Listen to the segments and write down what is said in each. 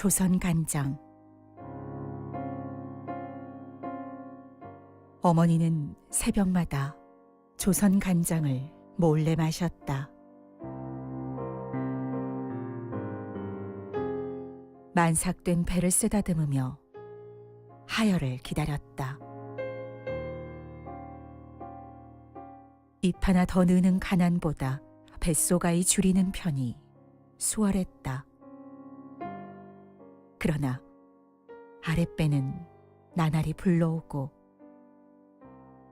조선 간장. 어머니는 새벽마다 조선 간장을 몰래 마셨다. 만삭된 배를 쓰다듬으며 하혈을 기다렸다. 입 하나 더 느는 가난보다 뱃속아이 줄이는 편이 수월했다. 그러나 아랫배는 나날이 불러오고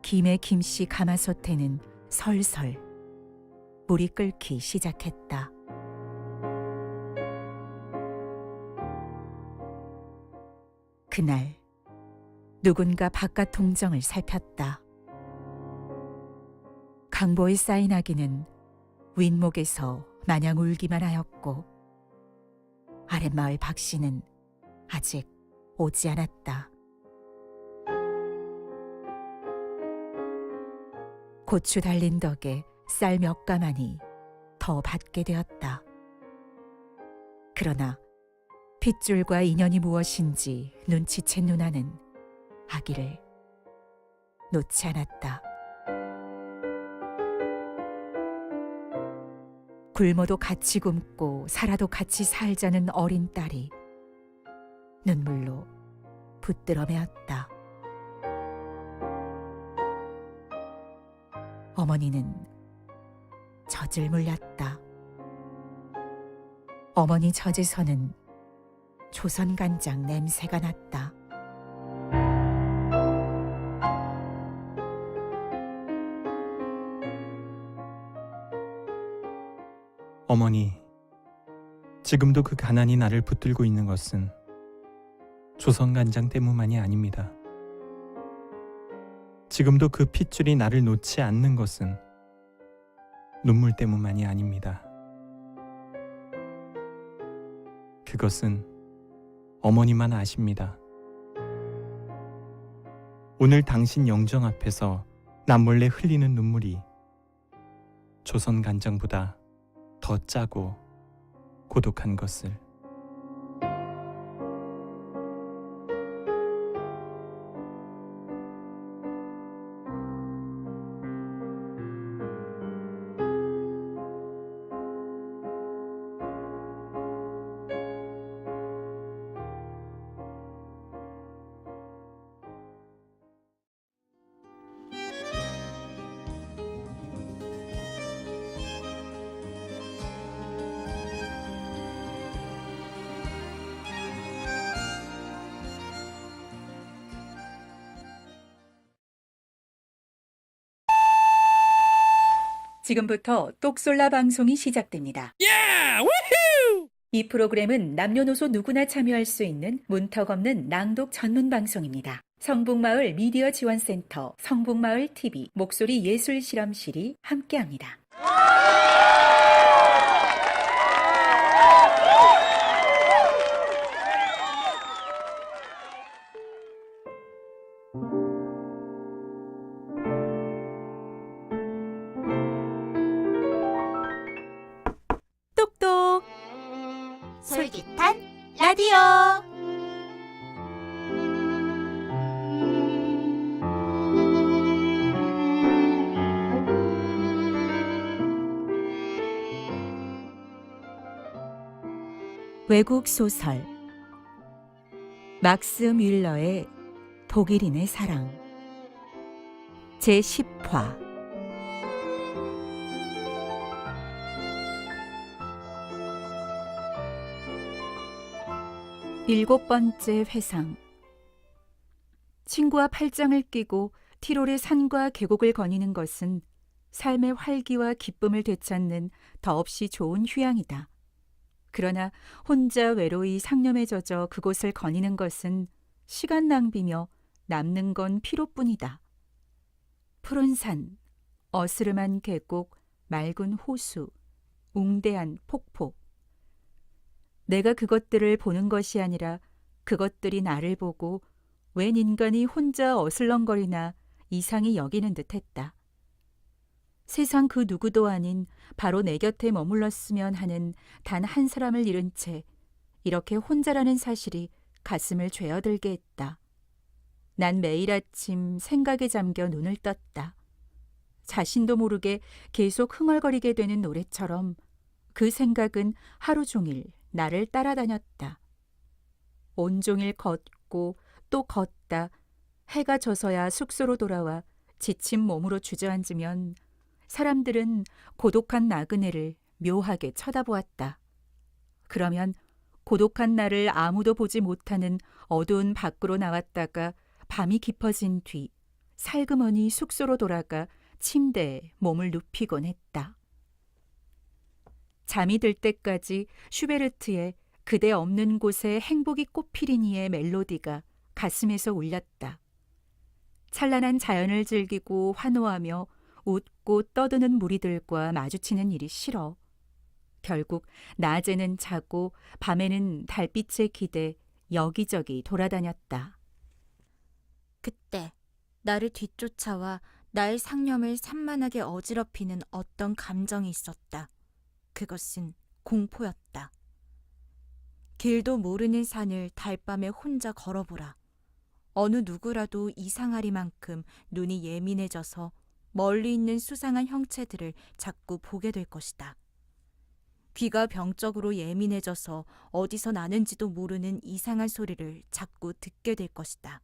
김에 김씨 가마솥에는 설설 물이 끓기 시작했다. 그날 누군가 바깥 통정을 살폈다. 강보의 사인아기는 윗목에서 마냥 울기만 하였고 아랫마을 박씨는 아직 오지 않았다. 고추 달린 덕에 쌀 몇 가마니 더 받게 되었다. 그러나 핏줄과 인연이 무엇인지 눈치챈 누나는 아기를 놓지 않았다. 굶어도 같이 굶고 살아도 같이 살자는 어린 딸이 눈물로 붙들어 매었다. 어머니는 젖을 물렸다. 어머니 젖에서는 조선 간장 냄새가 났다. 어머니, 지금도 그 가난이 나를 붙들고 있는 것은 조선 간장 때문만이 아닙니다. 지금도 그 핏줄이 나를 놓지 않는 것은 눈물 때문만이 아닙니다. 그것은 어머니만 아십니다. 오늘 당신 영정 앞에서 남몰래 흘리는 눈물이 조선 간장보다 더 짜고 고독한 것을. 지금부터 똑솔라 방송이 시작됩니다. 이 프로그램은 남녀노소 누구나 참여할 수 있는 문턱 없는 낭독 전문 방송입니다. 성북마을 미디어 지원센터, 성북마을 TV, 목소리 예술 실험실이 함께합니다. 똑똑 솔깃한 라디오. 외국 소설 막스 뮬러의 독일인의 사랑 제10화 일곱 번째 회상. 친구와 팔짱을 끼고 티롤의 산과 계곡을 거니는 것은 삶의 활기와 기쁨을 되찾는 더없이 좋은 휴양이다. 그러나 혼자 외로이 상념에 젖어 그곳을 거니는 것은 시간 낭비며 남는 건 피로뿐이다. 푸른 산, 어스름한 계곡, 맑은 호수, 웅대한 폭포. 내가 그것들을 보는 것이 아니라 그것들이 나를 보고 웬 인간이 혼자 어슬렁거리나 이상히 여기는 듯했다. 세상 그 누구도 아닌 바로 내 곁에 머물렀으면 하는 단 한 사람을 잃은 채 이렇게 혼자라는 사실이 가슴을 죄어들게 했다. 난 매일 아침 생각에 잠겨 눈을 떴다. 자신도 모르게 계속 흥얼거리게 되는 노래처럼 그 생각은 하루 종일 나를 따라다녔다. 온종일 걷고 또 걷다 해가 져서야 숙소로 돌아와 지친 몸으로 주저앉으면 사람들은 고독한 나그네를 묘하게 쳐다보았다. 그러면 고독한 나를 아무도 보지 못하는 어두운 밖으로 나왔다가 밤이 깊어진 뒤 살그머니 숙소로 돌아가 침대에 몸을 눕히곤 했다. 잠이 들 때까지 슈베르트의 그대 없는 곳에 행복이 꽃피리니의 멜로디가 가슴에서 울렸다. 찬란한 자연을 즐기고 환호하며 웃고 떠드는 무리들과 마주치는 일이 싫어. 결국 낮에는 자고 밤에는 달빛에 기대 여기저기 돌아다녔다. 그때 나를 뒤쫓아와 나의 상념을 산만하게 어지럽히는 어떤 감정이 있었다. 그것은 공포였다. 길도 모르는 산을 달밤에 혼자 걸어보라. 어느 누구라도 이상하리만큼 눈이 예민해져서 멀리 있는 수상한 형체들을 자꾸 보게 될 것이다. 귀가 병적으로 예민해져서 어디서 나는지도 모르는 이상한 소리를 자꾸 듣게 될 것이다.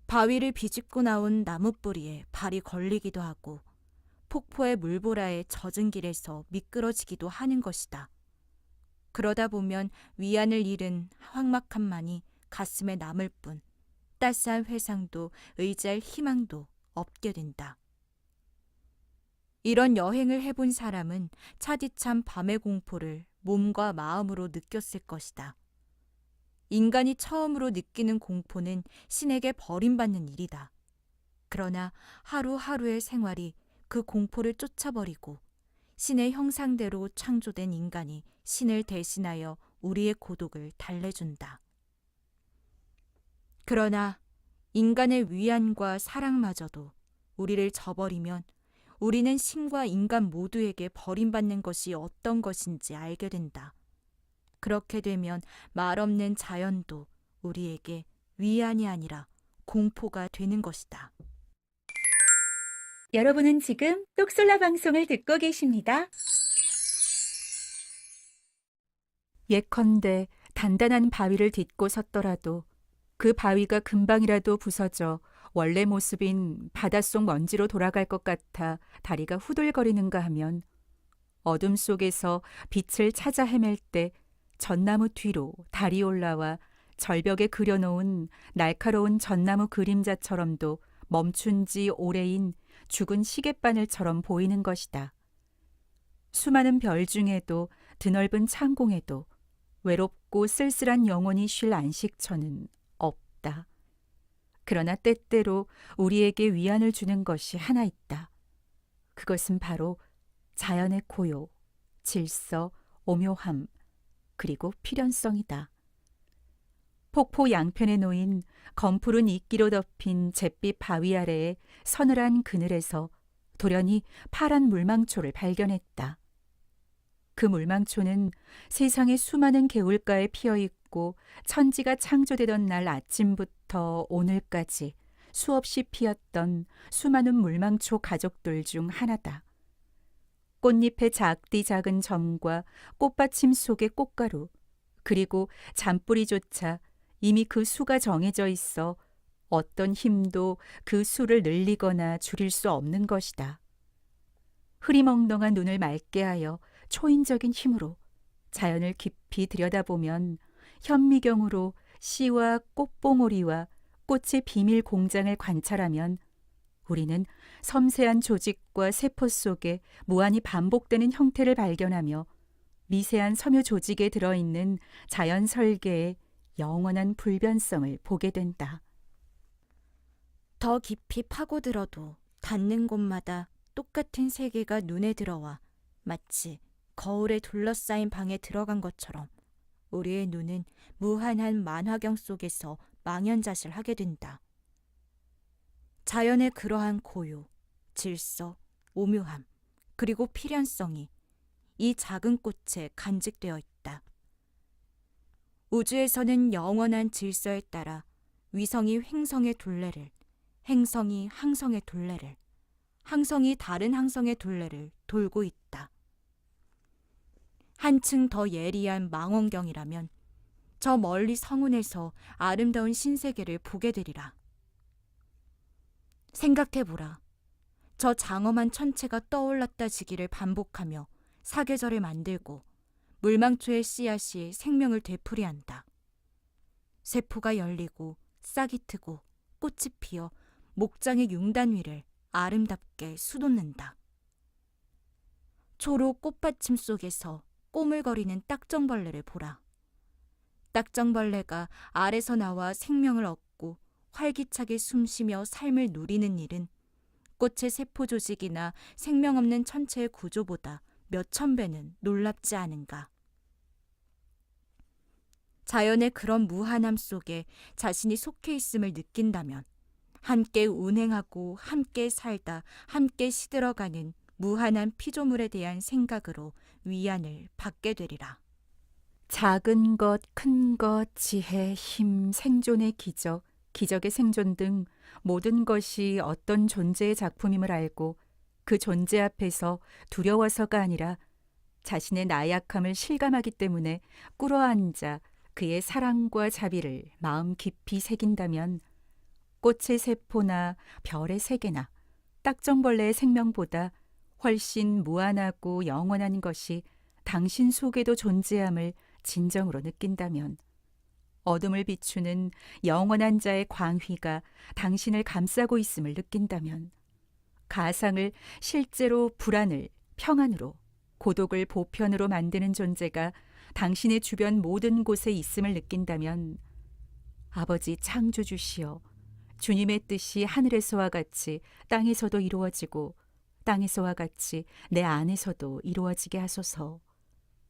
바위를 비집고 나온 나뭇뿌리에 발이 걸리기도 하고 폭포의 물보라에 젖은 길에서 미끄러지기도 하는 것이다. 그러다 보면 위안을 잃은 황막함만이 가슴에 남을 뿐 따스한 회상도 의지할 희망도 없게 된다. 이런 여행을 해본 사람은 차디찬 밤의 공포를 몸과 마음으로 느꼈을 것이다. 인간이 처음으로 느끼는 공포는 신에게 버림받는 일이다. 그러나 하루하루의 생활이 그 공포를 쫓아버리고 신의 형상대로 창조된 인간이 신을 대신하여 우리의 고독을 달래준다. 그러나 인간의 위안과 사랑마저도 우리를 저버리면 우리는 신과 인간 모두에게 버림받는 것이 어떤 것인지 알게 된다. 그렇게 되면 말없는 자연도 우리에게 위안이 아니라 공포가 되는 것이다. 여러분은 지금 똑솔라 방송을 듣고 계십니다. 예컨대 단단한 바위를 딛고 섰더라도 그 바위가 금방이라도 부서져 원래 모습인 바닷속 먼지로 돌아갈 것 같아 다리가 후들거리는가 하면 어둠 속에서 빛을 찾아 헤맬 때 전나무 뒤로 달이 올라와 절벽에 그려놓은 날카로운 전나무 그림자처럼도 멈춘 지 오래인 죽은 시계바늘처럼 보이는 것이다. 수많은 별 중에도 드넓은 창공에도 외롭고 쓸쓸한 영혼이 쉴 안식처는 없다. 그러나 때때로 우리에게 위안을 주는 것이 하나 있다. 그것은 바로 자연의 고요, 질서, 오묘함, 그리고 필연성이다. 폭포 양편에 놓인 검푸른 이끼로 덮인 잿빛 바위 아래의 서늘한 그늘에서 돌연히 파란 물망초를 발견했다. 그 물망초는 세상의 수많은 개울가에 피어있고 천지가 창조되던 날 아침부터 오늘까지 수없이 피었던 수많은 물망초 가족들 중 하나다. 꽃잎의 작디 작은 점과 꽃받침 속의 꽃가루, 그리고 잔뿌리조차 이미 그 수가 정해져 있어 어떤 힘도 그 수를 늘리거나 줄일 수 없는 것이다. 흐리멍덩한 눈을 맑게 하여 초인적인 힘으로 자연을 깊이 들여다보면 현미경으로 씨와 꽃봉오리와 꽃의 비밀 공장을 관찰하면 우리는 섬세한 조직과 세포 속에 무한히 반복되는 형태를 발견하며 미세한 섬유 조직에 들어있는 자연 설계의 영원한 불변성을 보게 된다. 더 깊이 파고들어도 닿는 곳마다 똑같은 세계가 눈에 들어와 마치 거울에 둘러싸인 방에 들어간 것처럼 우리의 눈은 무한한 만화경 속에서 망연자실하게 된다. 자연의 그러한 고요, 질서, 오묘함, 그리고 필연성이 이 작은 꽃에 간직되어 있다. 우주에서는 영원한 질서에 따라 위성이 횡성의 둘레를, 행성이 항성의 둘레를, 항성이 다른 항성의 둘레를 돌고 있다. 한층 더 예리한 망원경이라면 저 멀리 성운에서 아름다운 신세계를 보게 되리라. 생각해보라. 저 장엄한 천체가 떠올랐다 지기를 반복하며 사계절을 만들고 물망초의 씨앗이 생명을 되풀이한다. 세포가 열리고 싹이 트고 꽃이 피어 목장의 융단 위를 아름답게 수놓는다. 초록 꽃받침 속에서 꼬물거리는 딱정벌레를 보라. 딱정벌레가 알에서 나와 생명을 얻고 활기차게 숨쉬며 삶을 누리는 일은 꽃의 세포 조직이나 생명 없는 천체의 구조보다 몇천 배는 놀랍지 않은가. 자연의 그런 무한함 속에 자신이 속해 있음을 느낀다면 함께 운행하고 함께 살다 함께 시들어가는 무한한 피조물에 대한 생각으로 위안을 받게 되리라. 작은 것, 큰 것, 지혜, 힘, 생존의 기적, 기적의 생존 등 모든 것이 어떤 존재의 작품임을 알고 그 존재 앞에서 두려워서가 아니라 자신의 나약함을 실감하기 때문에 꿇어앉아 그의 사랑과 자비를 마음 깊이 새긴다면 꽃의 세포나 별의 세계나 딱정벌레의 생명보다 훨씬 무한하고 영원한 것이 당신 속에도 존재함을 진정으로 느낀다면 어둠을 비추는 영원한 자의 광휘가 당신을 감싸고 있음을 느낀다면 가상을 실제로 불안을 평안으로 고독을 보편으로 만드는 존재가 당신의 주변 모든 곳에 있음을 느낀다면 아버지 창조주시여 주님의 뜻이 하늘에서와 같이 땅에서도 이루어지고 땅에서와 같이 내 안에서도 이루어지게 하소서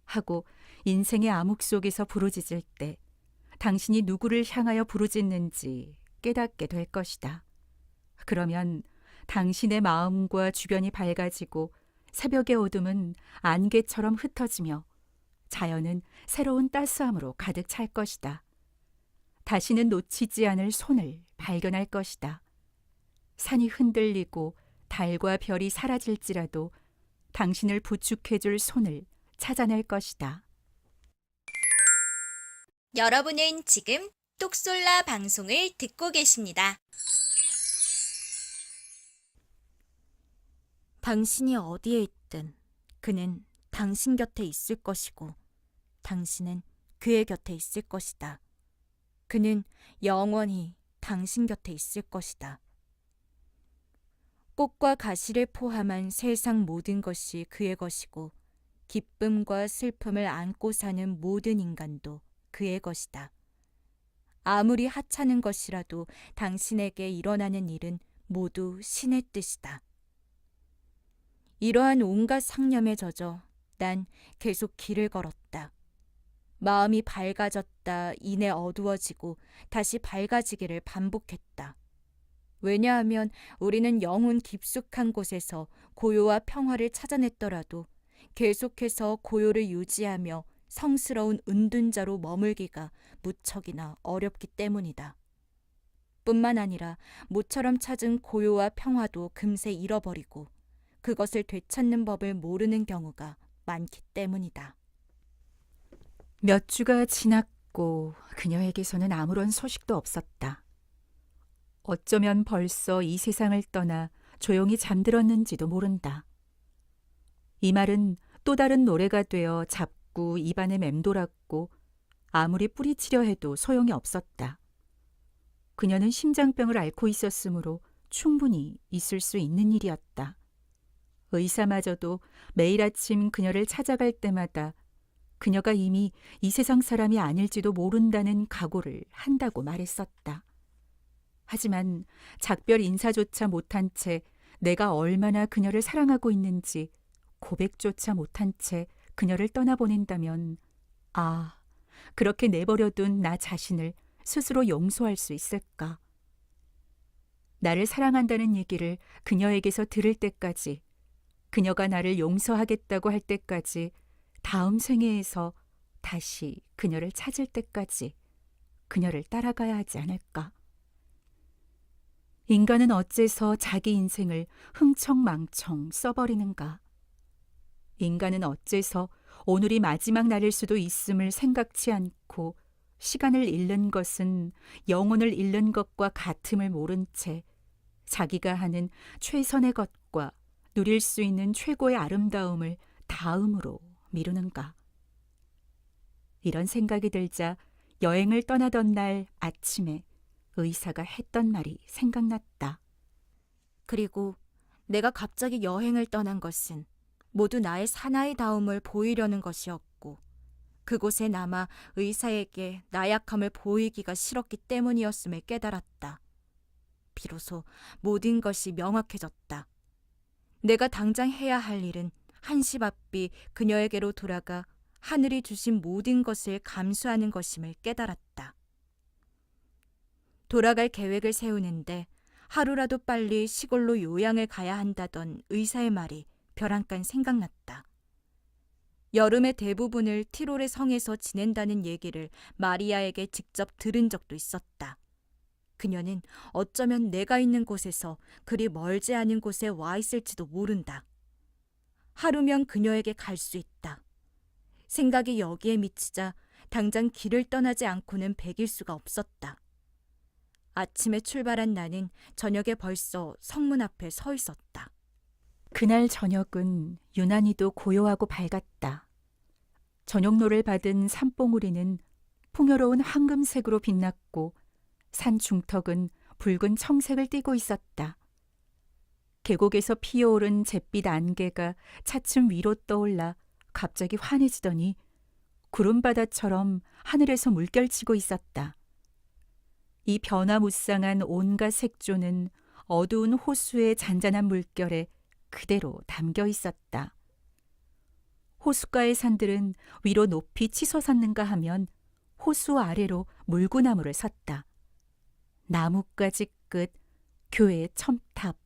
하고 인생의 암흑 속에서 부르짖을 때 당신이 누구를 향하여 부르짖는지 깨닫게 될 것이다. 그러면 당신의 마음과 주변이 밝아지고 새벽의 어둠은 안개처럼 흩어지며 자연은 새로운 따스함으로 가득 찰 것이다. 다시는 놓치지 않을 손을 발견할 것이다. 산이 흔들리고 달과 별이 사라질지라도 당신을 부축해줄 손을 찾아낼 것이다. 여러분은 지금 똑솔라 방송을 듣고 계십니다. 당신이 어디에 있든 그는 당신 곁에 있을 것이고 당신은 그의 곁에 있을 것이다. 그는 영원히 당신 곁에 있을 것이다. 꽃과 가시를 포함한 세상 모든 것이 그의 것이고 기쁨과 슬픔을 안고 사는 모든 인간도 그의 것이다. 아무리 하찮은 것이라도 당신에게 일어나는 일은 모두 신의 뜻이다. 이러한 온갖 상념에 젖어 난 계속 길을 걸었다. 마음이 밝아졌다 이내 어두워지고 다시 밝아지기를 반복했다. 왜냐하면 우리는 영혼 깊숙한 곳에서 고요와 평화를 찾아냈더라도 계속해서 고요를 유지하며 성스러운 은둔자로 머물기가 무척이나 어렵기 때문이다. 뿐만 아니라 모처럼 찾은 고요와 평화도 금세 잃어버리고 그것을 되찾는 법을 모르는 경우가 많기 때문이다. 몇 주가 지났고 그녀에게서는 아무런 소식도 없었다. 어쩌면 벌써 이 세상을 떠나 조용히 잠들었는지도 모른다. 이 말은 또 다른 노래가 되어 자꾸 입안에 맴돌았고 아무리 뿌리치려 해도 소용이 없었다. 그녀는 심장병을 앓고 있었으므로 충분히 있을 수 있는 일이었다. 의사마저도 매일 아침 그녀를 찾아갈 때마다 그녀가 이미 이 세상 사람이 아닐지도 모른다는 각오를 한다고 말했었다. 하지만 작별 인사조차 못한 채 내가 얼마나 그녀를 사랑하고 있는지 고백조차 못한 채 그녀를 떠나보낸다면 그렇게 내버려둔 나 자신을 스스로 용서할 수 있을까? 나를 사랑한다는 얘기를 그녀에게서 들을 때까지, 그녀가 나를 용서하겠다고 할 때까지 다음 생애에서 다시 그녀를 찾을 때까지 그녀를 따라가야 하지 않을까? 인간은 어째서 자기 인생을 흥청망청 써버리는가? 인간은 어째서 오늘이 마지막 날일 수도 있음을 생각지 않고 시간을 잃는 것은 영혼을 잃는 것과 같음을 모른 채 자기가 하는 최선의 것과 누릴 수 있는 최고의 아름다움을 다음으로 미루는가? 이런 생각이 들자 여행을 떠나던 날 아침에 의사가 했던 말이 생각났다. 그리고 내가 갑자기 여행을 떠난 것은 모두 나의 사나이다움을 보이려는 것이었고 그곳에 남아 의사에게 나약함을 보이기가 싫었기 때문이었음을 깨달았다. 비로소 모든 것이 명확해졌다. 내가 당장 해야 할 일은 한시 바삐 그녀에게로 돌아가 하늘이 주신 모든 것을 감수하는 것임을 깨달았다. 돌아갈 계획을 세우는데 하루라도 빨리 시골로 요양을 가야 한다던 의사의 말이 벼랑간 생각났다. 여름의 대부분을 티롤의 성에서 지낸다는 얘기를 마리아에게 직접 들은 적도 있었다. 그녀는 어쩌면 내가 있는 곳에서 그리 멀지 않은 곳에 와 있을지도 모른다. 하루면 그녀에게 갈 수 있다. 생각이 여기에 미치자 당장 길을 떠나지 않고는 베길 수가 없었다. 아침에 출발한 나는 저녁에 벌써 성문 앞에 서 있었다. 그날 저녁은 유난히도 고요하고 밝았다. 저녁노를 받은 산봉우리는 풍요로운 황금색으로 빛났고 산 중턱은 붉은 청색을 띠고 있었다. 계곡에서 피어오른 잿빛 안개가 차츰 위로 떠올라 갑자기 환해지더니 구름바다처럼 하늘에서 물결치고 있었다. 이 변화무쌍한 온갖 색조는 어두운 호수의 잔잔한 물결에 그대로 담겨 있었다. 호숫가의 산들은 위로 높이 치솟았는가 하면 호수 아래로 물구나무를 섰다. 나뭇가지 끝, 교회의 첨탑,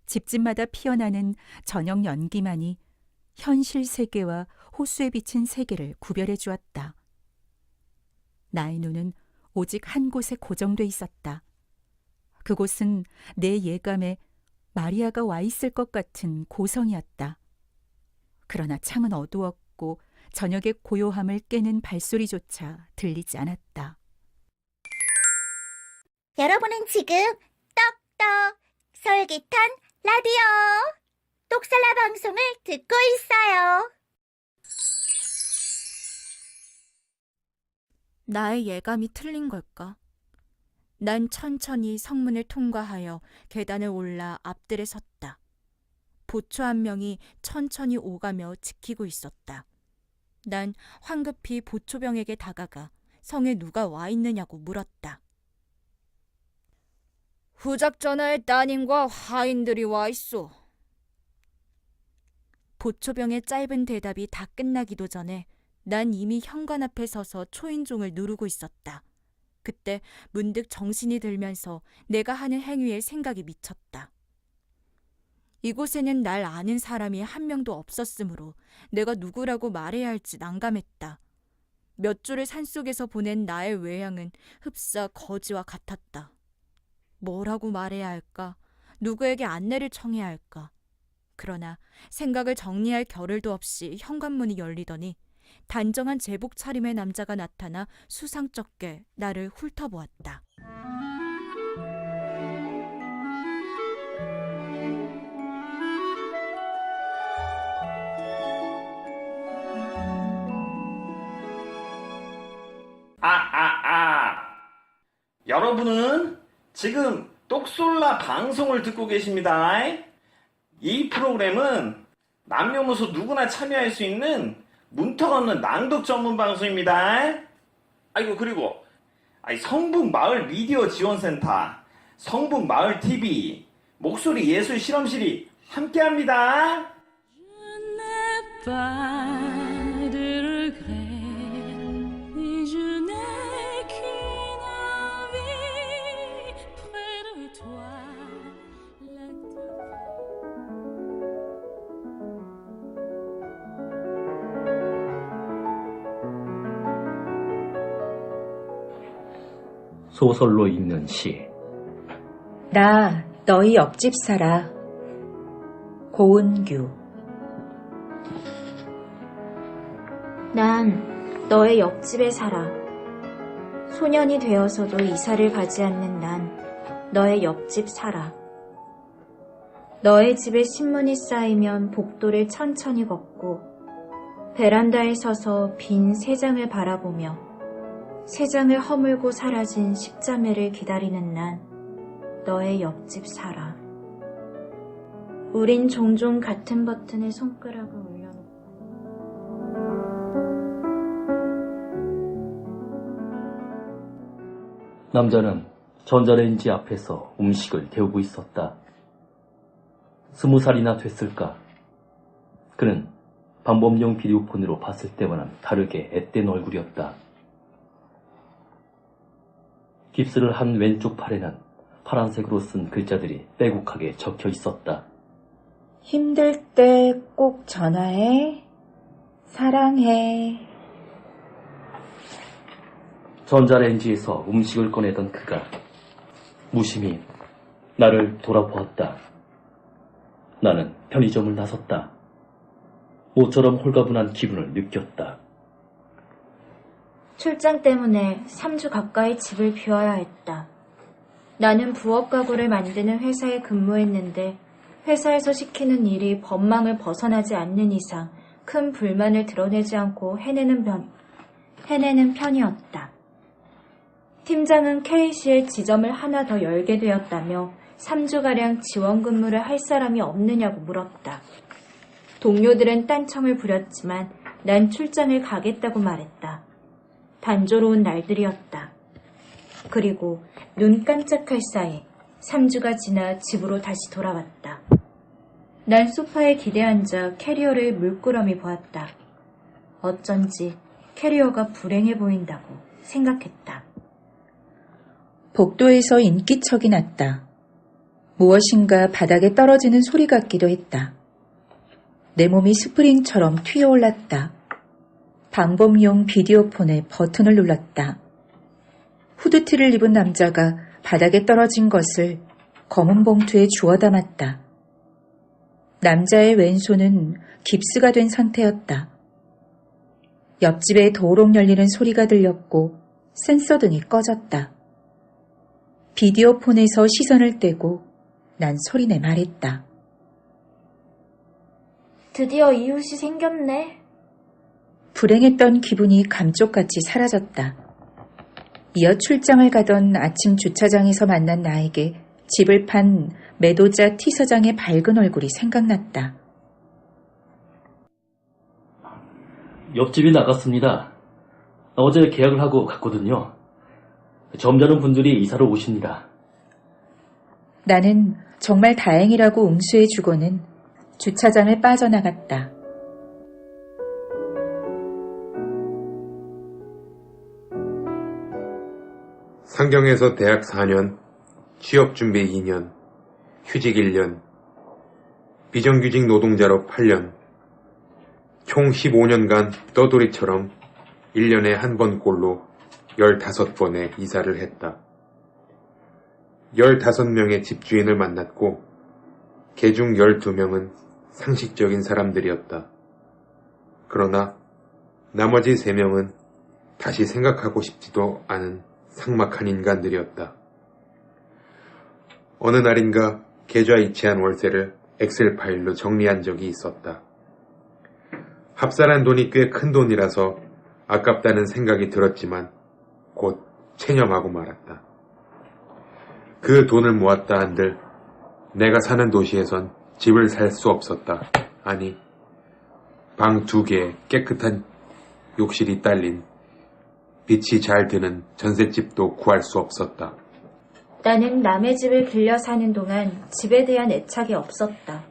집집마다 피어나는 저녁 연기만이 현실 세계와 호수에 비친 세계를 구별해 주었다. 나의 눈은 오직 한 곳에 고정돼 있었다. 그곳은 내 예감에 마리아가 와 있을 것 같은 고성이었다. 그러나 창은 어두웠고 저녁의 고요함을 깨는 발소리조차 들리지 않았다. 여러분은 지금 떡떡 솔깃한 라디오 똑살라 방송을 듣고 있어요. 나의 예감이 틀린 걸까? 난 천천히 성문을 통과하여 계단을 올라 앞들에 섰다. 보초 한 명이 천천히 오가며 지키고 있었다. 난 황급히 보초병에게 다가가 성에 누가 와 있느냐고 물었다. 후작전하의 따님과 하인들이 와 있소. 보초병의 짧은 대답이 다 끝나기도 전에 난 이미 현관 앞에 서서 초인종을 누르고 있었다. 그때 문득 정신이 들면서 내가 하는 행위에 생각이 미쳤다. 이곳에는 날 아는 사람이 한 명도 없었으므로 내가 누구라고 말해야 할지 난감했다. 몇 주를 산속에서 보낸 나의 외양은 흡사 거지와 같았다. 뭐라고 말해야 할까? 누구에게 안내를 청해야 할까? 그러나 생각을 정리할 겨를도 없이 현관문이 열리더니 단정한 제복 차림의 남자가 나타나 수상쩍게 나를 훑어보았다. 여러분은 지금 똑솔라 방송을 듣고 계십니다. 이 프로그램은 남녀노소 누구나 참여할 수 있는 문턱 없는 낭독 전문 방송입니다. 아이고, 그리고 성북마을 미디어 지원센터, 성북마을TV, 목소리 예술 실험실이 함께합니다. 소설로 읽는 시. 나 너희 옆집 살아. 고은규. 난 너의 옆집에 살아. 소년이 되어서도 이사를 가지 않는 난 너의 옆집 살아. 너의 집에 신문이 쌓이면 복도를 천천히 걷고 베란다에 서서 빈 세 장을 바라보며 세 장을 허물고 사라진 십자매를 기다리는 난 너의 옆집 살아. 우린 종종 같은 버튼에 손가락을 올려놓고 남자는 전자레인지 앞에서 음식을 데우고 있었다. 20살이나 됐을까? 그는 방범용 비디오폰으로 봤을 때와는 다르게 앳된 얼굴이었다. 깁스를 한 왼쪽 팔에는 파란색으로 쓴 글자들이 빼곡하게 적혀 있었다. 힘들 때 꼭 전화해. 사랑해. 전자레인지에서 음식을 꺼내던 그가 무심히 나를 돌아보았다. 나는 편의점을 나섰다. 모처럼 홀가분한 기분을 느꼈다. 출장 때문에 3주 가까이 집을 비워야 했다. 나는 부엌 가구를 만드는 회사에 근무했는데 회사에서 시키는 일이 법망을 벗어나지 않는 이상 큰 불만을 드러내지 않고 해내는 편이었다. 팀장은 K시에 지점을 하나 더 열게 되었다며 3주가량 지원 근무를 할 사람이 없느냐고 물었다. 동료들은 딴청을 부렸지만 난 출장을 가겠다고 말했다. 단조로운 날들이었다. 그리고 눈 깜짝할 사이 3주가 지나 집으로 다시 돌아왔다. 난 소파에 기대앉아 캐리어를 물끄러미 보았다. 어쩐지 캐리어가 불행해 보인다고 생각했다. 복도에서 인기척이 났다. 무엇인가 바닥에 떨어지는 소리 같기도 했다. 내 몸이 스프링처럼 튀어올랐다. 방범용 비디오폰의 버튼을 눌렀다. 후드티를 입은 남자가 바닥에 떨어진 것을 검은 봉투에 주워 담았다. 남자의 왼손은 깁스가 된 상태였다. 옆집에 도록 열리는 소리가 들렸고 센서등이 꺼졌다. 비디오폰에서 시선을 떼고 난 소리내 말했다. 드디어 이웃이 생겼네. 불행했던 기분이 감쪽같이 사라졌다. 이어 출장을 가던 아침 주차장에서 만난 나에게 집을 판 매도자 T 사장의 밝은 얼굴이 생각났다. 옆집이 나갔습니다. 어제 계약을 하고 갔거든요. 점잖은 분들이 이사를 오십니다. 나는 정말 다행이라고 응수해주고는 주차장을 빠져나갔다. 상경에서 대학 4년, 취업준비 2년, 휴직 1년, 비정규직 노동자로 8년, 총 15년간 떠돌이처럼 1년에 한 번꼴로 15번의 이사를 했다. 15명의 집주인을 만났고 개중 12명은 상식적인 사람들이었다. 그러나 나머지 3명은 다시 생각하고 싶지도 않은 삭막한 인간들이었다. 어느 날인가 계좌이체한 월세를 엑셀 파일로 정리한 적이 있었다. 합산한 돈이 꽤 큰 돈이라서 아깝다는 생각이 들었지만 곧 체념하고 말았다. 그 돈을 모았다 한들 내가 사는 도시에선 집을 살 수 없었다. 아니, 방 2개에 깨끗한 욕실이 딸린 빛이 잘 드는 전셋집도 구할 수 없었다. 나는 남의 집을 빌려 사는 동안 집에 대한 애착이 없었다.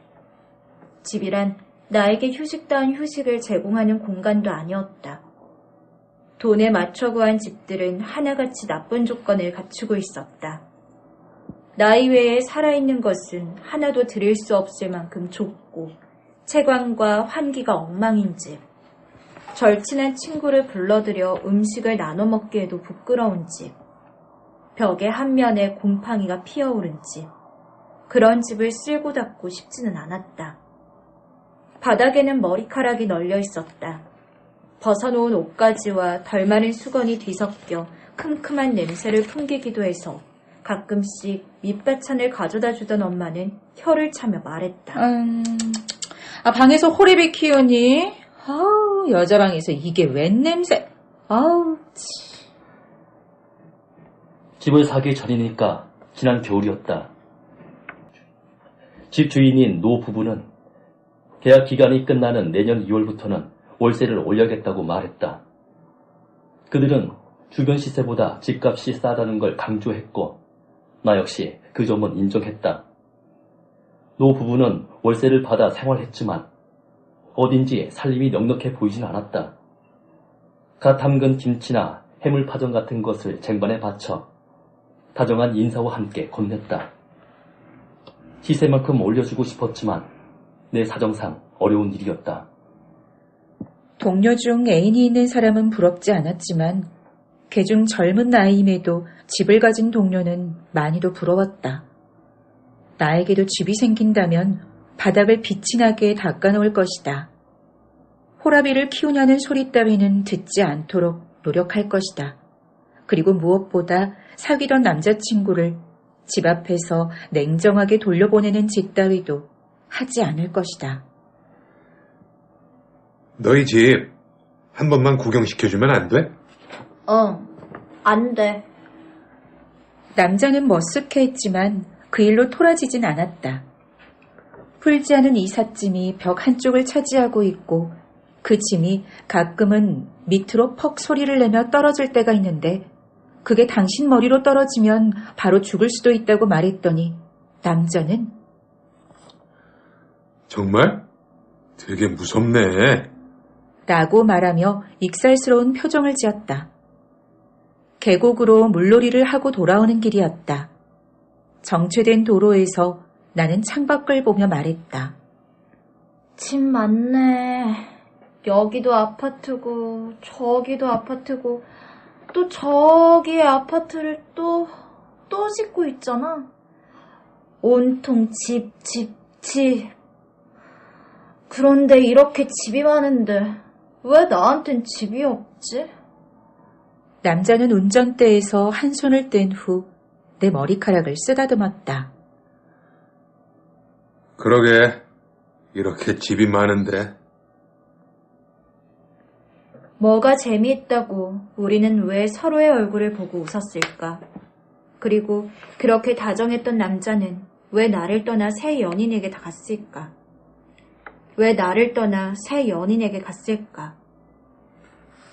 집이란 나에게 휴식다운 휴식을 제공하는 공간도 아니었다. 돈에 맞춰 구한 집들은 하나같이 나쁜 조건을 갖추고 있었다. 나 이외에 살아있는 것은 하나도 들일 수 없을 만큼 좁고 채광과 환기가 엉망인 집. 절친한 친구를 불러들여 음식을 나눠 먹기에도 부끄러운 집. 벽의 한 면에 곰팡이가 피어오른 집. 그런 집을 쓸고 닦고 싶지는 않았다. 바닥에는 머리카락이 널려 있었다. 벗어놓은 옷가지와 덜 마른 수건이 뒤섞여 큼큼한 냄새를 풍기기도 해서 가끔씩 밑반찬을 가져다 주던 엄마는 혀를 차며 말했다. 방에서 호레비 키우니? 아우, 여자 방에서 이게 웬 냄새? 아우, 집을 사기 전이니까 지난 겨울이었다. 집 주인인 노 부부는 계약 기간이 끝나는 내년 2월부터는 월세를 올려야겠다고 말했다. 그들은 주변 시세보다 집값이 싸다는 걸 강조했고 나 역시 그 점은 인정했다. 노 부부는 월세를 받아 생활했지만 어딘지 살림이 넉넉해 보이진 않았다. 갓 담근 김치나 해물파전 같은 것을 쟁반에 받쳐 다정한 인사와 함께 건넸다. 시세만큼 올려주고 싶었지만 내 사정상 어려운 일이었다. 동료 중 애인이 있는 사람은 부럽지 않았지만 개중 젊은 나이임에도 집을 가진 동료는 많이도 부러웠다. 나에게도 집이 생긴다면 바닥을 빛이 나게 닦아놓을 것이다. 호라비를 키우냐는 소리 따위는 듣지 않도록 노력할 것이다. 그리고 무엇보다 사귀던 남자친구를 집 앞에서 냉정하게 돌려보내는 짓 따위도 하지 않을 것이다. 너희 집 한 번만 구경시켜주면 안 돼? 안 돼. 남자는 머쓱해했지만 그 일로 토라지진 않았다. 풀지 않은 이삿짐이 벽 한쪽을 차지하고 있고 그 짐이 가끔은 밑으로 퍽 소리를 내며 떨어질 때가 있는데 그게 당신 머리로 떨어지면 바로 죽을 수도 있다고 말했더니 남자는 정말? 되게 무섭네. 라고 말하며 익살스러운 표정을 지었다. 계곡으로 물놀이를 하고 돌아오는 길이었다. 정체된 도로에서 나는 창밖을 보며 말했다. 집 많네. 여기도 아파트고 저기도 아파트고 또 저기의 아파트를 또 짓고 있잖아. 온통 집. 그런데 이렇게 집이 많은데 왜 나한텐 집이 없지? 남자는 운전대에서 한 손을 뗀 후 내 머리카락을 쓰다듬었다. 그러게, 이렇게 집이 많은데. 뭐가 재미있다고 우리는 왜 서로의 얼굴을 보고 웃었을까? 그리고 그렇게 다정했던 남자는 왜 나를 떠나 새 연인에게 갔을까? 왜 나를 떠나 새 연인에게 갔을까?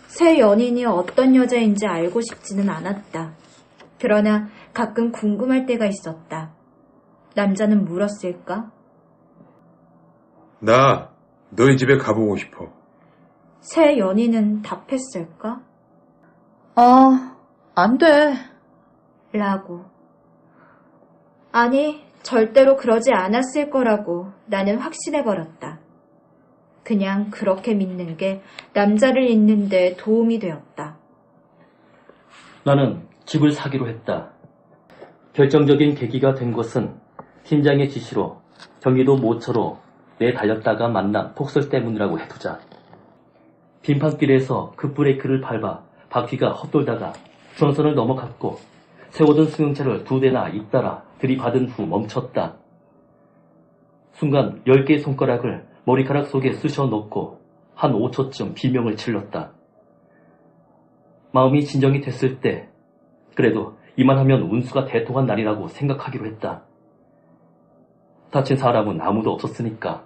새 연인이 어떤 여자인지 알고 싶지는 않았다. 그러나 가끔 궁금할 때가 있었다. 남자는 물었을까? 나 너희 집에 가보고 싶어. 새 연인은 답했을까? 안 돼. 라고. 아니, 절대로 그러지 않았을 거라고 나는 확신해버렸다. 그냥 그렇게 믿는 게 남자를 잊는 데 도움이 되었다. 나는 집을 사기로 했다. 결정적인 계기가 된 것은 팀장의 지시로 경기도 모처로 내달렸다가 만난 폭설 때문이라고 해두자. 빈판길에서 급브레이크를 밟아 바퀴가 헛돌다가 전선을 넘어갔고 세워둔 승용차를 2대나 잇따라 들이받은 후 멈췄다. 순간 10개의 손가락을 머리카락 속에 쑤셔 넣고 한 5초쯤 비명을 질렀다. 마음이 진정이 됐을 때 그래도 이만하면 운수가 대통한 날이라고 생각하기로 했다. 다친 사람은 아무도 없었으니까.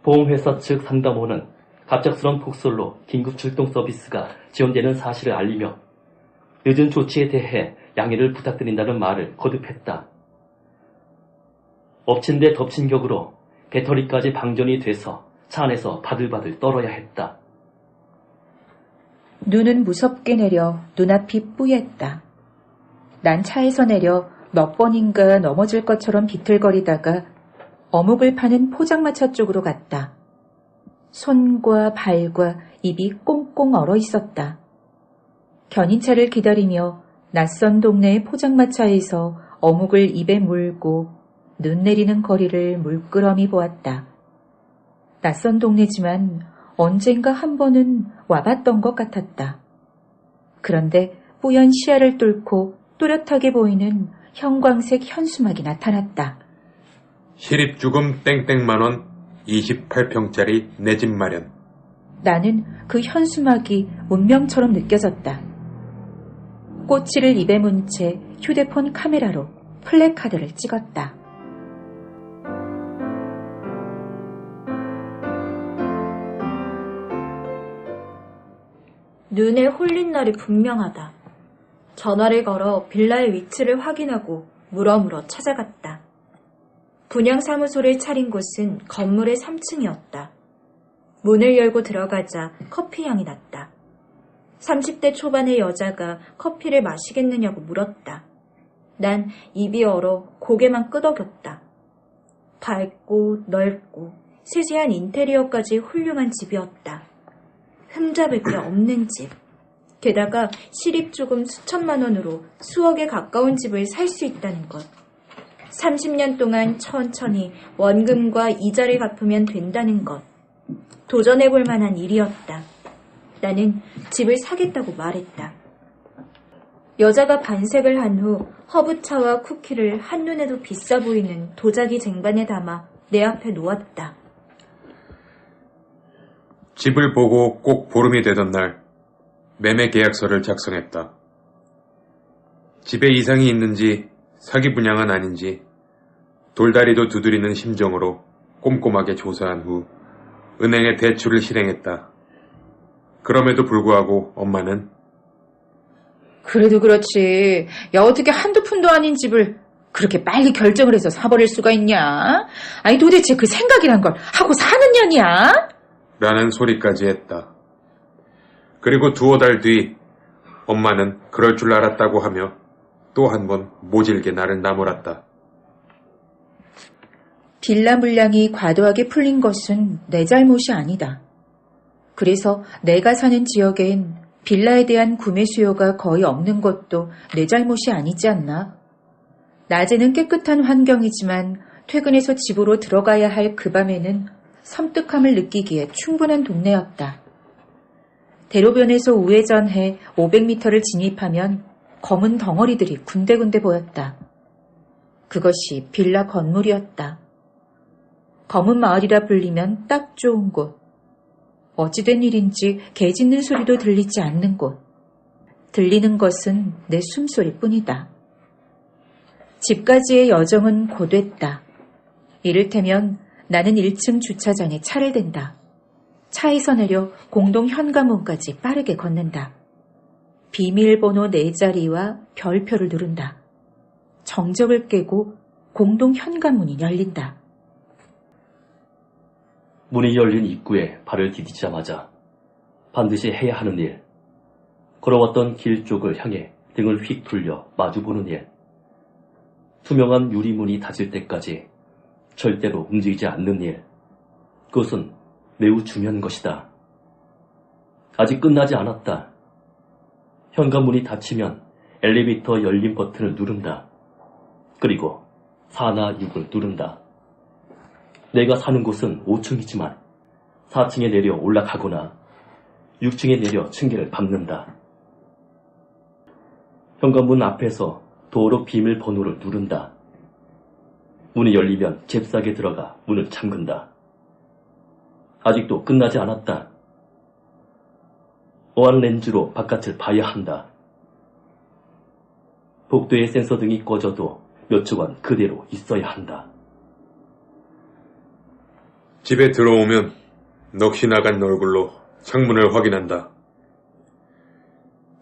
보험회사 측 상담원은 갑작스런 폭설로 긴급 출동 서비스가 지연되는 사실을 알리며 늦은 조치에 대해 양해를 부탁드린다는 말을 거듭했다. 엎친 데 덮친 격으로 배터리까지 방전이 돼서 차 안에서 바들바들 떨어야 했다. 눈은 무섭게 내려 눈앞이 뿌였다. 난 차에서 내려 몇 번인가 넘어질 것처럼 비틀거리다가 어묵을 파는 포장마차 쪽으로 갔다. 손과 발과 입이 꽁꽁 얼어 있었다. 견인차를 기다리며 낯선 동네의 포장마차에서 어묵을 입에 물고 눈 내리는 거리를 물끄러미 보았다. 낯선 동네지만 언젠가 한 번은 와봤던 것 같았다. 그런데 뽀얀 시야를 뚫고 또렷하게 보이는 형광색 현수막이 나타났다. 시립주금 땡땡만원 28평짜리 내 집 마련. 나는 그 현수막이 운명처럼 느껴졌다. 꼬치를 입에 문 채 휴대폰 카메라로 플래카드를 찍었다. 눈에 홀린 날이 분명하다. 전화를 걸어 빌라의 위치를 확인하고 물어물어 찾아갔다. 분양사무소를 차린 곳은 건물의 3층이었다. 문을 열고 들어가자 커피 향이 났다. 30대 초반의 여자가 커피를 마시겠느냐고 물었다. 난 입이 얼어 고개만 끄덕였다. 밝고 넓고 세세한 인테리어까지 훌륭한 집이었다. 흠잡을 게 없는 집. 게다가 시립주금 수천만 원으로 수억에 가까운 집을 살 수 있다는 것. 30년 동안 천천히 원금과 이자를 갚으면 된다는 것. 도전해볼 만한 일이었다. 나는 집을 사겠다고 말했다. 여자가 반색을 한 후 허브차와 쿠키를 한눈에도 비싸 보이는 도자기 쟁반에 담아 내 앞에 놓았다. 집을 보고 꼭 보름이 되던 날 매매 계약서를 작성했다. 집에 이상이 있는지 사기 분양은 아닌지 돌다리도 두드리는 심정으로 꼼꼼하게 조사한 후 은행에 대출을 실행했다. 그럼에도 불구하고 엄마는 그래도 그렇지. 야, 어떻게 한두 푼도 아닌 집을 그렇게 빨리 결정을 해서 사버릴 수가 있냐? 아니, 도대체 그 생각이란 걸 하고 사는 년이야? 라는 소리까지 했다. 그리고 두어 달 뒤 엄마는 그럴 줄 알았다고 하며 또 한 번 모질게 나를 나무랐다. 빌라 물량이 과도하게 풀린 것은 내 잘못이 아니다. 그래서 내가 사는 지역엔 빌라에 대한 구매 수요가 거의 없는 것도 내 잘못이 아니지 않나? 낮에는 깨끗한 환경이지만 퇴근해서 집으로 들어가야 할 그 밤에는 섬뜩함을 느끼기에 충분한 동네였다. 대로변에서 우회전해 500m를 진입하면 검은 덩어리들이 군데군데 보였다. 그것이 빌라 건물이었다. 검은 마을이라 불리면 딱 좋은 곳. 어찌된 일인지 개 짖는 소리도 들리지 않는 곳. 들리는 것은 내 숨소리뿐이다. 집까지의 여정은 고됐다. 이를테면 나는 1층 주차장에 차를 댄다. 차에서 내려 공동 현관문까지 빠르게 걷는다. 비밀번호 4자리와 별표를 누른다. 정적을 깨고 공동 현관문이 열린다. 문이 열린 입구에 발을 디디자마자 반드시 해야 하는 일, 걸어왔던 길 쪽을 향해 등을 휙 돌려 마주보는 일, 투명한 유리문이 닫힐 때까지 절대로 움직이지 않는 일, 그것은 매우 중요한 것이다. 아직 끝나지 않았다. 현관문이 닫히면 엘리베이터 열림 버튼을 누른다. 그리고 4나 6을 누른다. 내가 사는 곳은 5층이지만 4층에 내려 올라가거나 6층에 내려 층계를 밟는다. 현관문 앞에서 도로 비밀번호를 누른다. 문이 열리면 잽싸게 들어가 문을 잠근다. 아직도 끝나지 않았다. 보안 렌즈로 바깥을 봐야 한다. 복도에 센서 등이 꺼져도 몇 초간 그대로 있어야 한다. 집에 들어오면 넋이 나간 얼굴로 창문을 확인한다.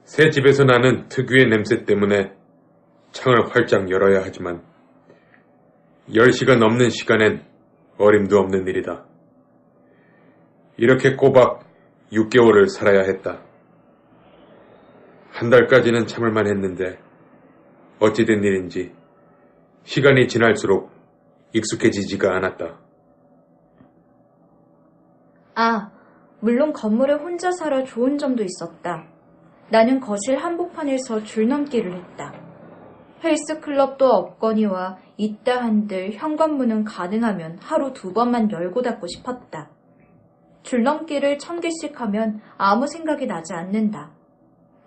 새 집에서 나는 특유의 냄새 때문에 창을 활짝 열어야 하지만 10시가 넘는 시간엔 어림도 없는 일이다. 이렇게 꼬박 6개월을 살아야 했다. 한 달까지는 참을만 했는데 어찌된 일인지 시간이 지날수록 익숙해지지가 않았다. 아, 물론 건물에 혼자 살아 좋은 점도 있었다. 나는 거실 한복판에서 줄넘기를 했다. 헬스클럽도 없거니와 있다 한들 현관문은 가능하면 하루 2번만 열고 닫고 싶었다. 줄넘기를 1000개씩 하면 아무 생각이 나지 않는다.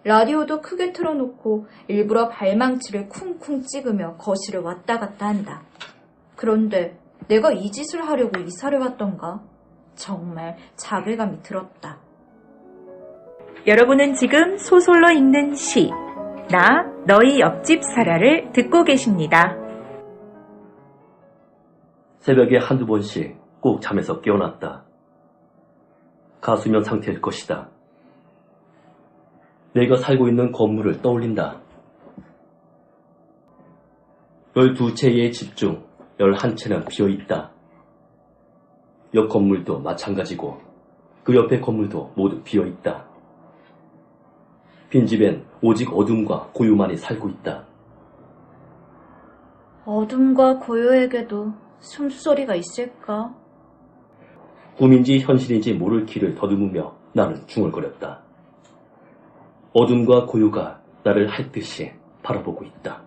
라디오도 크게 틀어놓고 일부러 발망치를 쿵쿵 찍으며 거실을 왔다 갔다 한다. 그런데 내가 이 짓을 하려고 이사를 왔던가? 정말 자괴감이 들었다. 여러분은 지금 소설로 읽는 시, 나 너희 옆집 살아를 듣고 계십니다. 새벽에 한두 번씩 꼭 잠에서 깨어났다. 가수면 상태일 것이다. 내가 살고 있는 건물을 떠올린다. 12채의 집 중 11채는 비어있다. 옆 건물도 마찬가지고 그 옆의 건물도 모두 비어있다. 빈집엔 오직 어둠과 고요만이 살고 있다. 어둠과 고요에게도 숨소리가 있을까? 꿈인지 현실인지 모를 길을 더듬으며 나는 중얼거렸다. 어둠과 고요가 나를 핥듯이 바라보고 있다.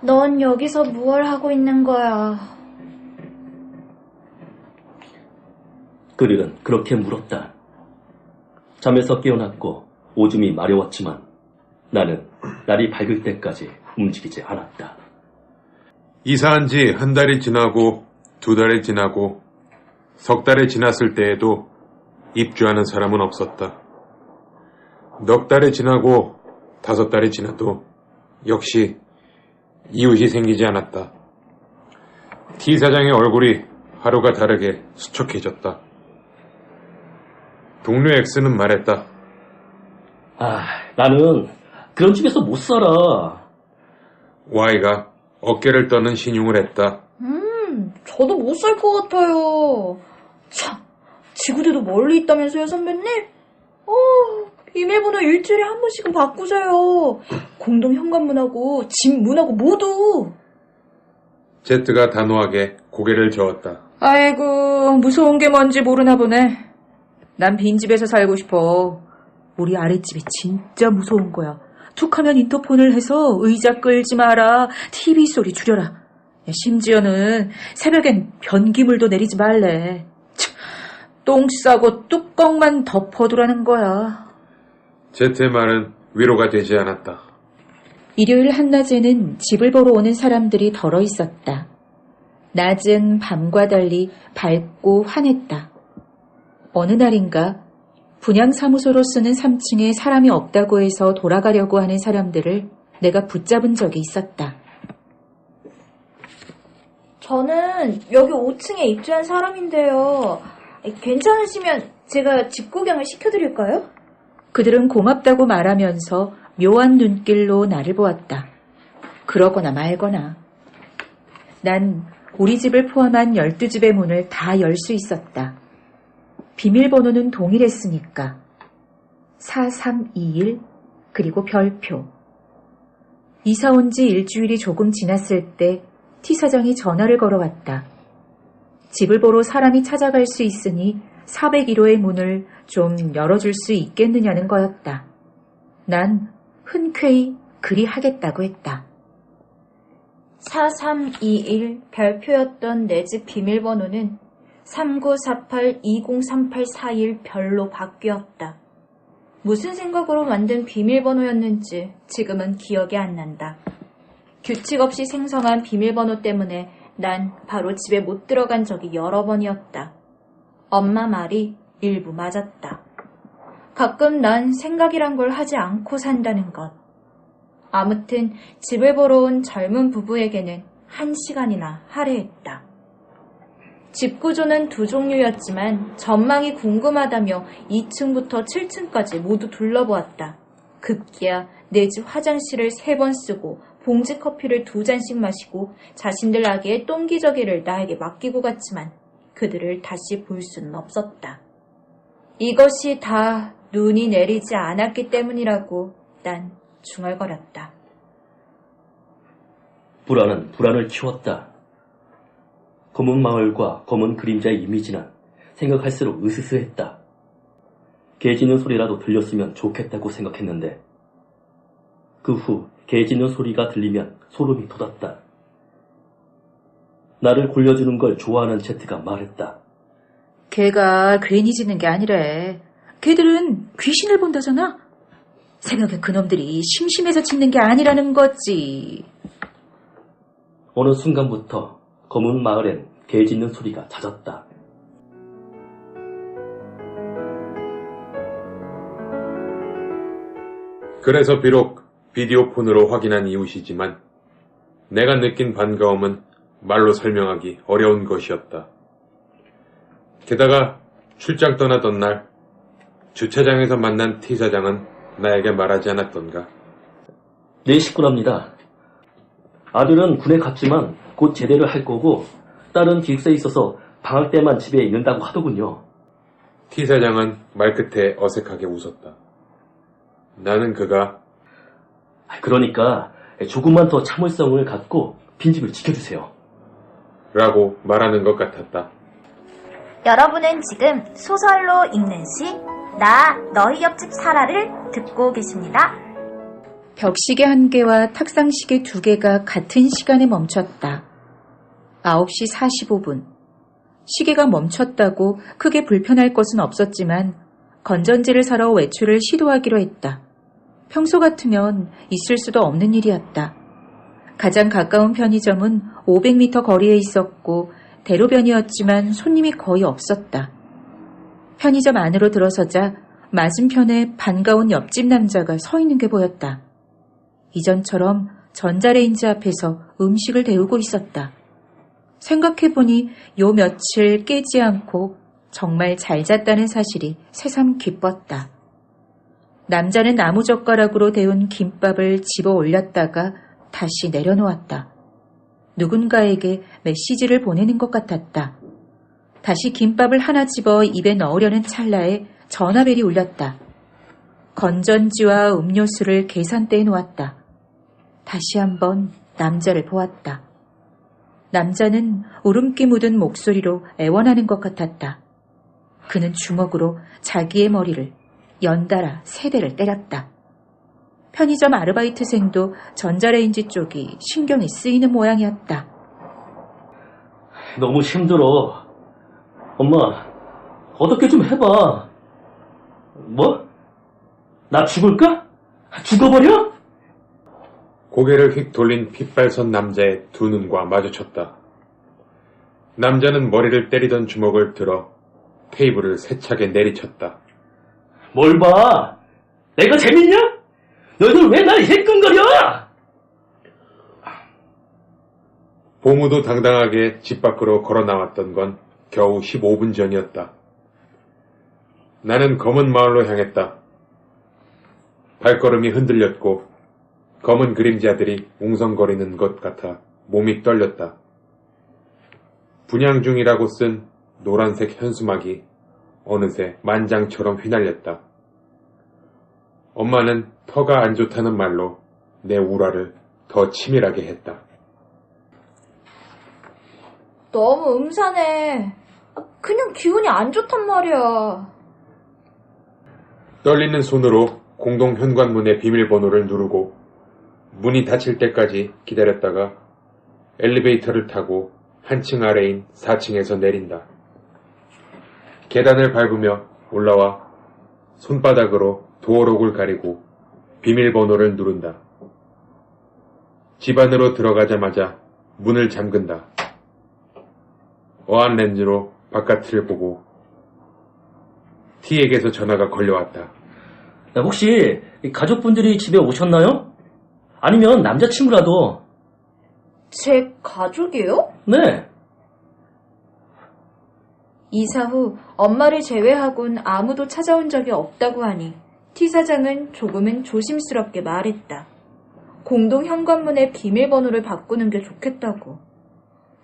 넌 여기서 무얼 하고 있는 거야? 그들은 그렇게 물었다. 잠에서 깨어났고 오줌이 마려웠지만 나는 날이 밝을 때까지 움직이지 않았다. 이사한 지 한 달이 지나고 2달이 지나고 3달이 지났을 때에도 입주하는 사람은 없었다. 넉 달이 지나고 5달이 지나도 역시 이웃이 생기지 않았다. T 사장의 얼굴이 하루가 다르게 수척해졌다. 동료 X는 말했다. 나는 그런 집에서 못 살아. Y가 어깨를 떠는 신용을 했다. 저도 못 살 것 같아요. 참, 지구대도 멀리 있다면서요, 선배님? 비밀번호 일주일에 한 번씩은 바꾸세요. 공동 현관문하고 집 문하고 모두. Z가 단호하게 고개를 저었다. 아이고, 무서운 게 뭔지 모르나 보네. 난 빈집에서 살고 싶어. 우리 아랫집이 진짜 무서운 거야. 툭하면 인터폰을 해서 의자 끌지 마라, TV 소리 줄여라. 심지어는 새벽엔 변기물도 내리지 말래. 똥 싸고 뚜껑만 덮어두라는 거야. Z의 말은 위로가 되지 않았다. 일요일 한낮에는 집을 보러 오는 사람들이 덜어 있었다. 낮은 밤과 달리 밝고 환했다. 어느 날인가 분양사무소로 쓰는 3층에 사람이 없다고 해서 돌아가려고 하는 사람들을 내가 붙잡은 적이 있었다. 저는 여기 5층에 입주한 사람인데요. 괜찮으시면 제가 집 구경을 시켜드릴까요? 그들은 고맙다고 말하면서 묘한 눈길로 나를 보았다. 그러거나 말거나. 난 우리 집을 포함한 12집의 문을 다 열 수 있었다. 비밀번호는 동일했으니까. 4321 그리고 별표. 이사 온 지 일주일이 조금 지났을 때 T 사장이 전화를 걸어왔다. 집을 보러 사람이 찾아갈 수 있으니 401호의 문을 좀 열어줄 수 있겠느냐는 거였다. 난 흔쾌히 그리 하겠다고 했다. 4321 별표였던 내 집 비밀번호는 3948-203841 별로 바뀌었다. 무슨 생각으로 만든 비밀번호였는지 지금은 기억이 안 난다. 규칙 없이 생성한 비밀번호 때문에 난 바로 집에 못 들어간 적이 여러 번이었다. 엄마 말이 일부 맞았다. 가끔 난 생각이란 걸 하지 않고 산다는 것. 아무튼 집을 보러 온 젊은 부부에게는 1시간이나 할애했다. 집 구조는 2종류였지만 전망이 궁금하다며 2층부터 7층까지 모두 둘러보았다. 급기야 내 집 화장실을 3번 쓰고 봉지 커피를 2잔씩 마시고 자신들 아기의 똥기저귀를 나에게 맡기고 갔지만 그들을 다시 볼 수는 없었다. 이것이 다 눈이 내리지 않았기 때문이라고 난 중얼거렸다. 불안은 불안을 키웠다. 검은 마을과 검은 그림자의 이미지는 생각할수록 으스스했다. 개 짖는 소리라도 들렸으면 좋겠다고 생각했는데 그 후 개 짖는 소리가 들리면 소름이 돋았다. 나를 골려주는 걸 좋아하는 제트가 말했다. 걔가 괜히 짖는 게 아니래. 걔들은 귀신을 본다잖아. 새벽에 그놈들이 심심해서 짖는 게 아니라는 거지. 어느 순간부터 검은 마을엔 개 짖는 소리가 잦았다. 그래서 비록 비디오폰으로 확인한 이웃이지만 내가 느낀 반가움은 말로 설명하기 어려운 것이었다. 게다가 출장 떠나던 날 주차장에서 만난 T 사장은 나에게 말하지 않았던가. 네 식구랍니다. 아들은 군에 갔지만 곧 제대를 할 거고 딸은 기숙사에 있어서 방학 때만 집에 있는다고 하더군요. T 사장은 말끝에 어색하게 웃었다. 나는 그가 그러니까 조금만 더 참을성을 갖고 빈집을 지켜주세요. 라고 말하는 것 같았다. 여러분은 지금 소설로 읽는 시, 나 너희 옆집 사라를 듣고 계십니다. 벽시계 1개와 탁상시계 2개가 같은 시간에 멈췄다. 9시 45분. 시계가 멈췄다고 크게 불편할 것은 없었지만 건전지를 사러 외출을 시도하기로 했다. 평소 같으면 있을 수도 없는 일이었다. 가장 가까운 편의점은 500m 거리에 있었고 대로변이었지만 손님이 거의 없었다. 편의점 안으로 들어서자 맞은편에 반가운 옆집 남자가 서 있는 게 보였다. 이전처럼 전자레인지 앞에서 음식을 데우고 있었다. 생각해보니 요 며칠 깨지 않고 정말 잘 잤다는 사실이 새삼 기뻤다. 남자는 나무젓가락으로 데운 김밥을 집어 올렸다가 다시 내려놓았다. 누군가에게 메시지를 보내는 것 같았다. 다시 김밥을 하나 집어 입에 넣으려는 찰나에 전화벨이 울렸다. 건전지와 음료수를 계산대에 놓았다. 다시 한번 남자를 보았다. 남자는 울음기 묻은 목소리로 애원하는 것 같았다. 그는 주먹으로 자기의 머리를 연달아 3대를 때렸다. 편의점 아르바이트생도 전자레인지 쪽이 신경이 쓰이는 모양이었다. 너무 힘들어. 엄마, 어떻게 좀 해봐. 뭐? 나 죽을까? 죽어버려? 고개를 휙 돌린 핏발선 남자의 두 눈과 마주쳤다. 남자는 머리를 때리던 주먹을 들어 테이블을 세차게 내리쳤다. 뭘 봐? 내가 재밌냐? 너희들 왜 날 힐끔거려? 보무도 당당하게 집 밖으로 걸어 나왔던 건 겨우 15분 전이었다. 나는 검은 마을로 향했다. 발걸음이 흔들렸고 검은 그림자들이 웅성거리는 것 같아 몸이 떨렸다. 분양 중이라고 쓴 노란색 현수막이 어느새 만장처럼 휘날렸다. 엄마는 터가 안 좋다는 말로 내 우라를 더 치밀하게 했다. 너무 음산해. 그냥 기분이 안 좋단 말이야. 떨리는 손으로 공동 현관문의 비밀번호를 누르고 문이 닫힐 때까지 기다렸다가 엘리베이터를 타고 한층 아래인 4층에서 내린다. 계단을 밟으며 올라와 손바닥으로 도어록을 가리고 비밀번호를 누른다. 집 안으로 들어가자마자 문을 잠근다. 어안 렌즈로 바깥을 보고 T에게서 전화가 걸려왔다. 혹시 가족분들이 집에 오셨나요? 아니면 남자친구라도? 제 가족이요? 네. 이사 후 엄마를 제외하곤 아무도 찾아온 적이 없다고 하니 T 사장은 조금은 조심스럽게 말했다. 공동 현관문의 비밀번호를 바꾸는 게 좋겠다고.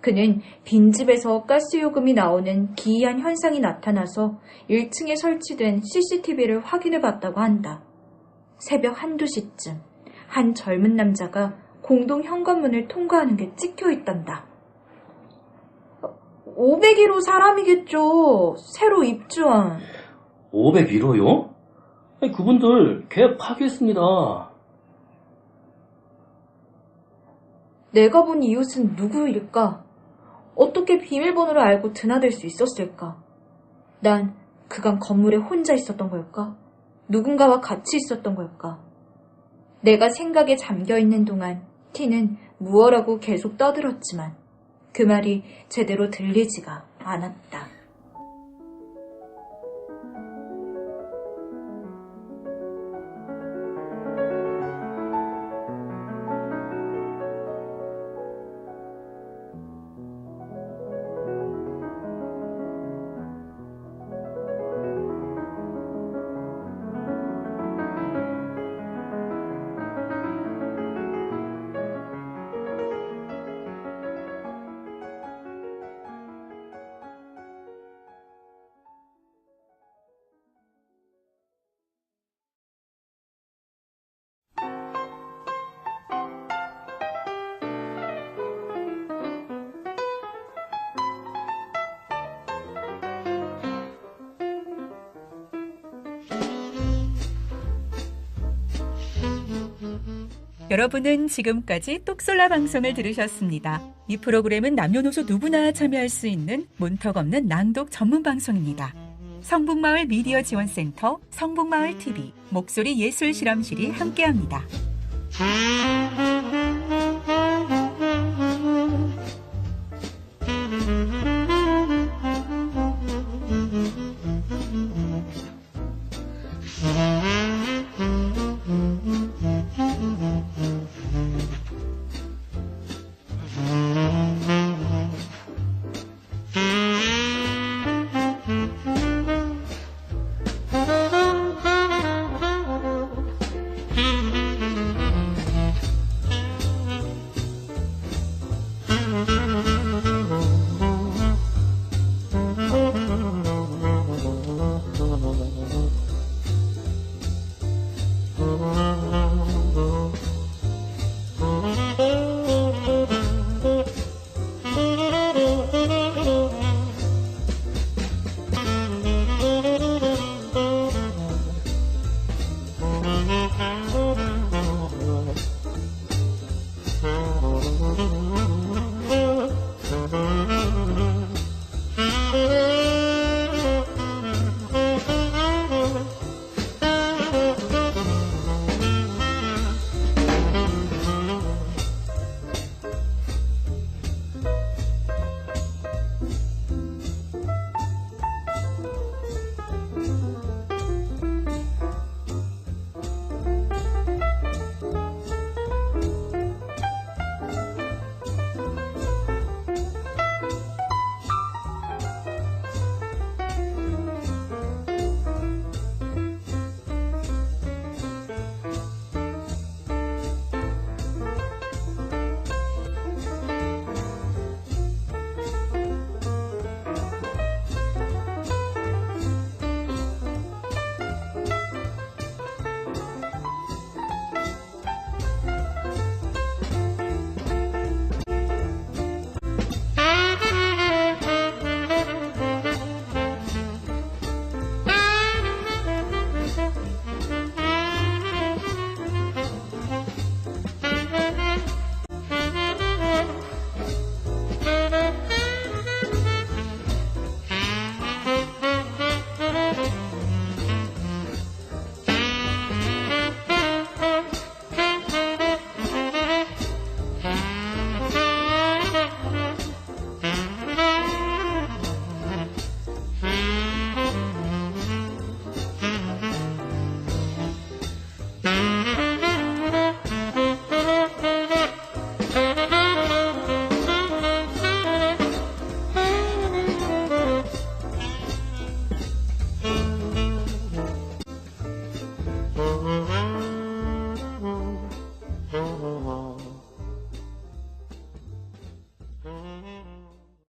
그는 빈집에서 가스요금이 나오는 기이한 현상이 나타나서 1층에 설치된 CCTV를 확인해 봤다고 한다. 새벽 1~2시쯤 한 젊은 남자가 공동 현관문을 통과하는 게 찍혀 있단다. 501호 사람이겠죠. 새로 입주한. 501호요? 그분들 계약 파기했습니다. 내가 본 이웃은 누구일까? 어떻게 비밀번호를 알고 드나들 수 있었을까? 난 그간 건물에 혼자 있었던 걸까? 누군가와 같이 있었던 걸까? 내가 생각에 잠겨있는 동안 티는 무어라고 계속 떠들었지만 그 말이 제대로 들리지가 않았다. 여러분은 지금까지 똑솔라 방송을 들으셨습니다. 이 프로그램은 남녀노소 누구나 참여할 수 있는 문턱 없는 낭독 전문 방송입니다. 성북마을 미디어 지원센터, 성북마을 TV, 목소리 예술 실험실이 함께합니다.